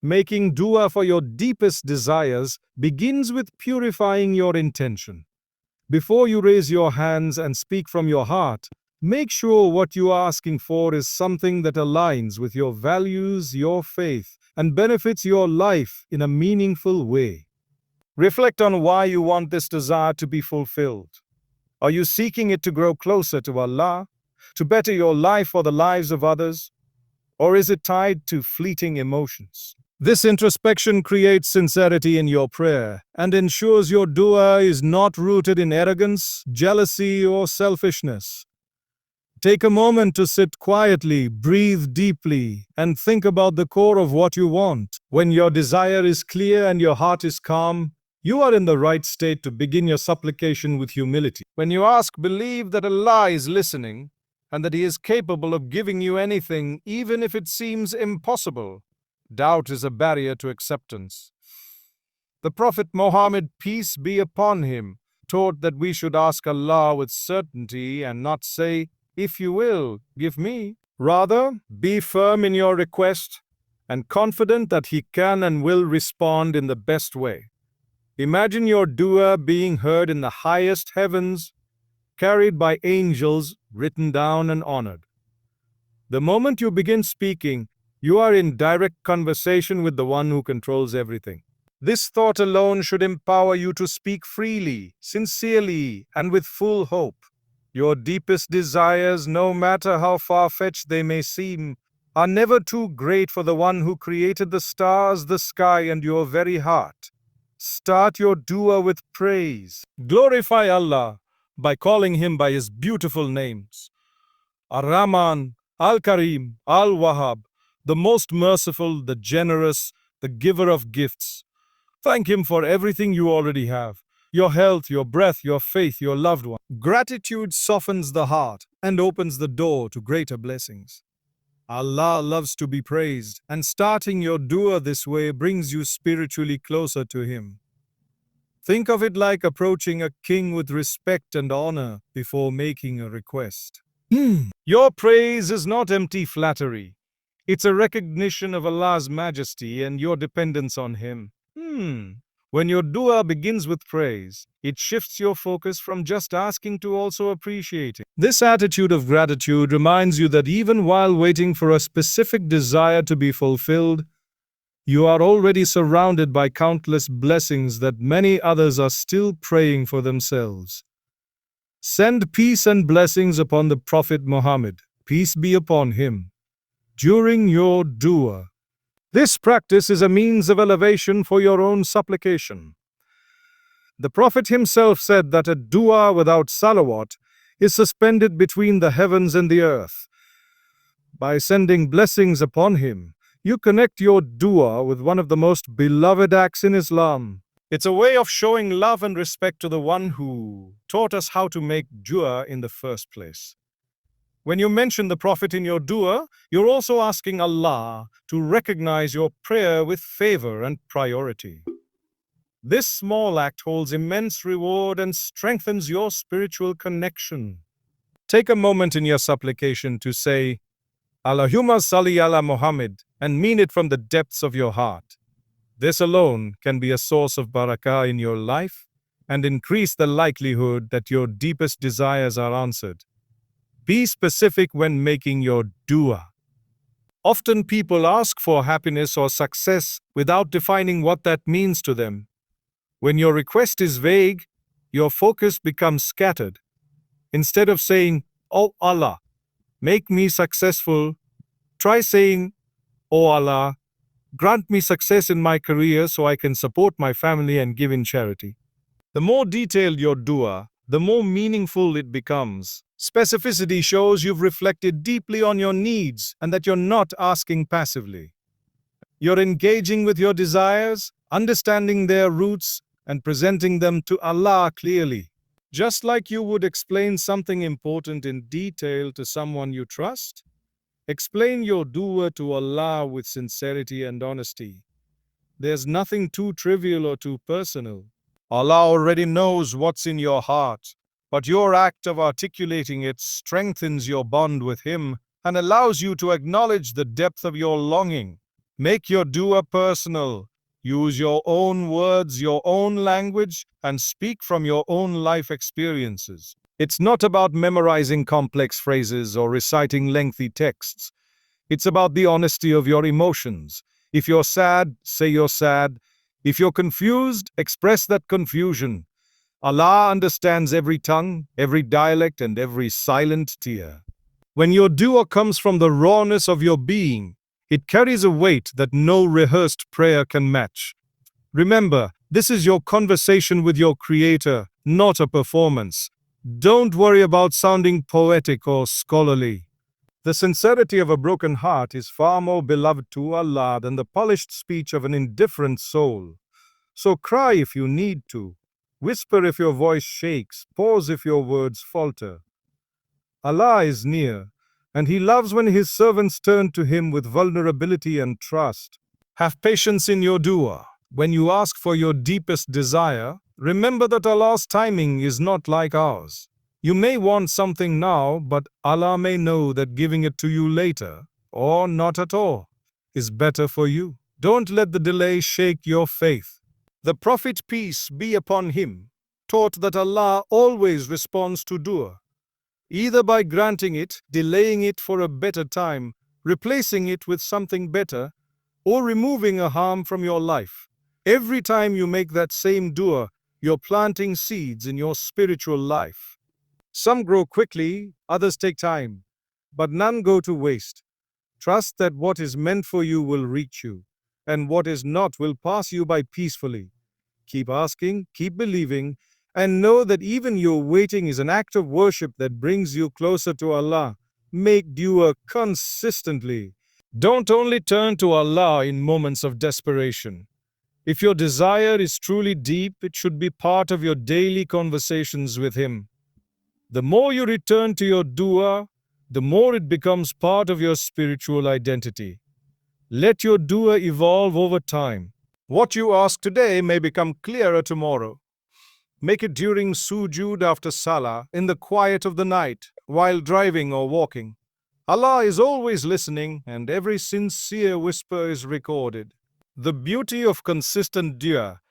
Making dua for your deepest desires begins with purifying your intention. Before you raise your hands and speak from your heart, make sure what you are asking for is something that aligns with your values, your faith, and benefits your life in a meaningful way. Reflect on why you want this desire to be fulfilled. Are you seeking it to grow closer to Allah, to better your life or the lives of others? Or is it tied to fleeting emotions? This introspection creates sincerity in your prayer and ensures your dua is not rooted in arrogance, jealousy, or selfishness. Take a moment to sit quietly, breathe deeply, and think about the core of what you want. When your desire is clear and your heart is calm, you are in the right state to begin your supplication with humility. When you ask, believe that Allah is listening and that He is capable of giving you anything, even if it seems impossible. Doubt is a barrier to acceptance. The Prophet Muhammad, peace be upon him, taught that we should ask Allah with certainty and not say, if you will, give me. Rather, be firm in your request and confident that He can and will respond in the best way. Imagine your dua being heard in the highest heavens, carried by angels, written down and honored. The moment you begin speaking, you are in direct conversation with the one who controls everything. This thought alone should empower you to speak freely, sincerely, and with full hope. Your deepest desires, no matter how far-fetched they may seem, are never too great for the one who created the stars, the sky, and your very heart. Start your dua with praise. Glorify Allah by calling Him by His beautiful names. Ar-Rahman, Al-Karim, Al-Wahhab, the most merciful, the generous, the giver of gifts. Thank Him for everything you already have. Your health, your breath, your faith, your loved one. Gratitude softens the heart and opens the door to greater blessings. Allah loves to be praised, and starting your dua this way brings you spiritually closer to Him. Think of it like approaching a king with respect and honor before making a request. Your praise is not empty flattery. It's a recognition of Allah's majesty and your dependence on Him. When your dua begins with praise, it shifts your focus from just asking to also appreciating. This attitude of gratitude reminds you that even while waiting for a specific desire to be fulfilled, you are already surrounded by countless blessings that many others are still praying for themselves. Send peace and blessings upon the Prophet Muhammad, peace be upon him, during your dua. This practice is a means of elevation for your own supplication. The Prophet himself said that a dua without salawat is suspended between the heavens and the earth. By sending blessings upon him, you connect your dua with one of the most beloved acts in Islam. It's a way of showing love and respect to the one who taught us how to make dua in the first place. When you mention the Prophet in your dua, you're also asking Allah to recognize your prayer with favor and priority. This small act holds immense reward and strengthens your spiritual connection. Take a moment in your supplication to say, Allahumma salli ala Muhammad, and mean it from the depths of your heart. This alone can be a source of barakah in your life and increase the likelihood that your deepest desires are answered. Be specific when making your dua. Often people ask for happiness or success without defining what that means to them. When your request is vague, your focus becomes scattered. Instead of saying, "Oh Allah, make me successful," try saying, "Oh Allah, grant me success in my career so I can support my family and give in charity." The more detailed your dua, the more meaningful it becomes. Specificity shows you've reflected deeply on your needs and that you're not asking passively. You're engaging with your desires, understanding their roots, and presenting them to Allah clearly. Just like you would explain something important in detail to someone you trust, explain your dua to Allah with sincerity and honesty. There's nothing too trivial or too personal. Allah already knows what's in your heart, but your act of articulating it strengthens your bond with Him and allows you to acknowledge the depth of your longing. Make your dua personal. Use your own words, your own language, and speak from your own life experiences. It's not about memorizing complex phrases or reciting lengthy texts. It's about the honesty of your emotions. If you're sad, say you're sad. If you're confused, express that confusion. Allah understands every tongue, every dialect, and every silent tear. When your dua comes from the rawness of your being, it carries a weight that no rehearsed prayer can match. Remember, this is your conversation with your Creator, not a performance. Don't worry about sounding poetic or scholarly. The sincerity of a broken heart is far more beloved to Allah than the polished speech of an indifferent soul. So cry if you need to. Whisper if your voice shakes. Pause if your words falter. Allah is near, and He loves when His servants turn to Him with vulnerability and trust. Have patience in your dua. When you ask for your deepest desire, remember that Allah's timing is not like ours. You may want something now, but Allah may know that giving it to you later, or not at all, is better for you. Don't let the delay shake your faith. The Prophet, peace be upon him, taught that Allah always responds to dua, either by granting it, delaying it for a better time, replacing it with something better, or removing a harm from your life. Every time you make that same dua, you're planting seeds in your spiritual life. Some grow quickly, others take time, but none go to waste. Trust that what is meant for you will reach you, and what is not will pass you by peacefully. Keep asking, keep believing, and know that even your waiting is an act of worship that brings you closer to Allah. Make dua consistently. Don't only turn to Allah in moments of desperation. If your desire is truly deep, it should be part of your daily conversations with Him. The more you return to your dua, the more it becomes part of your spiritual identity. Let your dua evolve over time. What you ask today may become clearer tomorrow. Make it during sujood after salah, in the quiet of the night, while driving or walking. Allah is always listening, and every sincere whisper is recorded. The beauty of consistent dua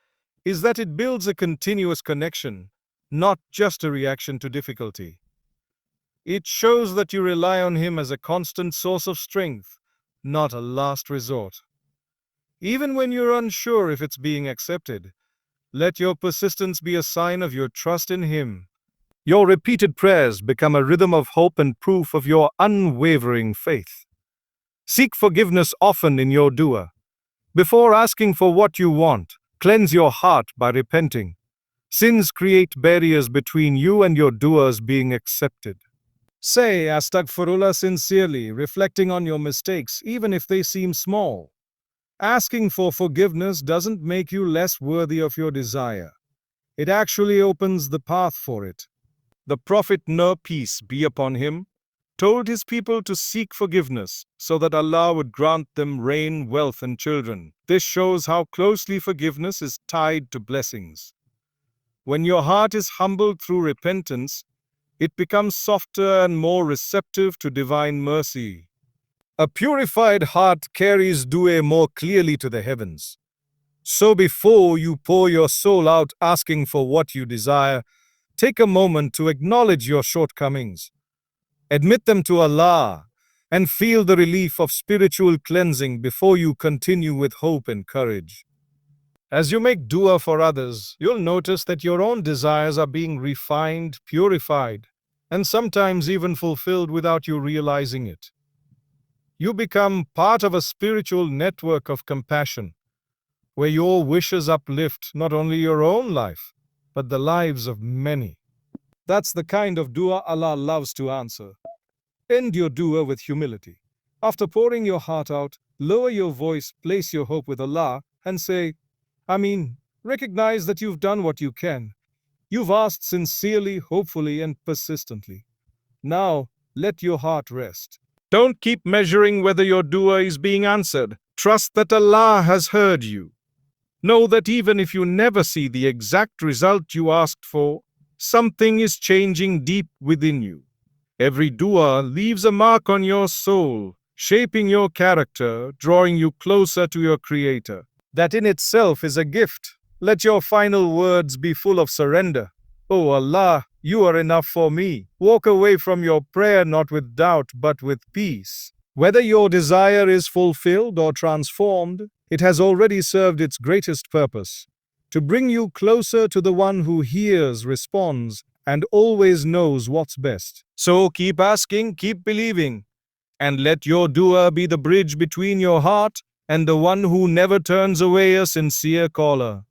is that it builds a continuous connection, not just a reaction to difficulty. It shows that you rely on Him as a constant source of strength, not a last resort. Even when you're unsure if it's being accepted, let your persistence be a sign of your trust in Him. Your repeated prayers become a rhythm of hope and proof of your unwavering faith. Seek forgiveness often in your dua. Before asking for what you want, cleanse your heart by repenting. Sins create barriers between you and your duas being accepted. Say Astaghfirullah sincerely, reflecting on your mistakes, even if they seem small. Asking for forgiveness doesn't make you less worthy of your desire. It actually opens the path for it. The Prophet, peace be upon him, told his people to seek forgiveness so that Allah would grant them rain, wealth, and children. This shows how closely forgiveness is tied to blessings. When your heart is humbled through repentance, it becomes softer and more receptive to divine mercy. A purified heart carries dua more clearly to the heavens. So before you pour your soul out asking for what you desire, take a moment to acknowledge your shortcomings. Admit them to Allah and feel the relief of spiritual cleansing before you continue with hope and courage. As you make dua for others, you'll notice that your own desires are being refined, purified, and sometimes even fulfilled without you realizing it. You become part of a spiritual network of compassion, where your wishes uplift not only your own life, but the lives of many. That's the kind of dua Allah loves to answer. End your dua with humility. After pouring your heart out, lower your voice, place your hope with Allah, and say, recognize that you've done what you can. You've asked sincerely, hopefully, and persistently. Now, let your heart rest. Don't keep measuring whether your dua is being answered. Trust that Allah has heard you. Know that even if you never see the exact result you asked for, something is changing deep within you. Every dua leaves a mark on your soul, shaping your character, drawing you closer to your Creator. That in itself is a gift. Let your final words be full of surrender. Oh Allah, you are enough for me. Walk away from your prayer not with doubt but with peace. Whether your desire is fulfilled or transformed, it has already served its greatest purpose, to bring you closer to the one who hears, responds, and always knows what's best. So keep asking, keep believing, and let your dua be the bridge between your heart and the one who never turns away a sincere caller.